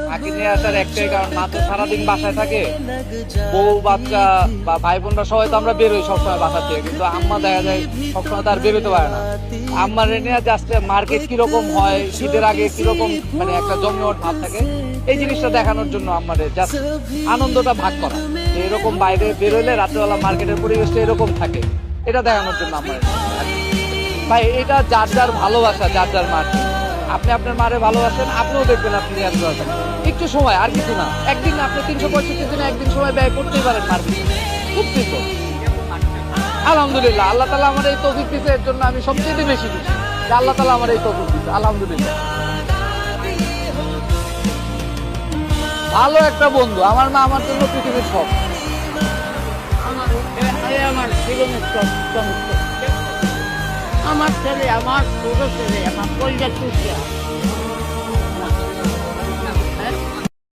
ফাঁকি নিয়ে আসার একটাই কারণ, মা তো সারাদিন বাসায় থাকে, বউ বাচ্চা বা ভাই বোনরা সবাই তো আমরা বেরোই সবসময় বাসা থেকে, কিন্তু আম্মা দেখা যায় সবসময় তার বেরোতে পারে না। আম্মার নিয়ে জাস্ট মার্কেট কিরকম হয়, শীতের আগে কিরকম মানে একটা জমজমাট ভাব থাকে, এই জিনিসটা দেখানোর জন্য আমাদের জাস্ট আনন্দটা ভাগ করা, যে এরকম বাইরে বেরোলে রাত্রেবেলা মার্কেটের পরিবেশটা এরকম থাকে, এটা দেখানোর জন্য আমার ভাই। এটা যার যার ভালোবাসা, যার যার মার্কেট। আপনি আপনার মারে ভালোবাসেন, আপনিও দেখবেন আপনি ভালোবাসেন। একটু সময়, আর কিছু না, একদিন আপনি 365 দিনে একদিন সময় ব্যয় করতেই পারেন মার্কেটে, খুব সিম্পল। আলহামদুলিল্লাহ, আল্লাহ তাআলা আমার এই তৌফিক দিয়েছে, এর জন্য আমি সবচেয়ে বেশি খুশি যে আল্লাহ তাআলা আমার এই তৌফিক দিয়েছে, আলহামদুলিল্লাহ। ভালো একটা বন্ধু, আমার মা আমার জন্য পৃথিবীর সব। আমার জীবনের আমার ছেলে, আমার ছোট ছেলে, আমার পরিবার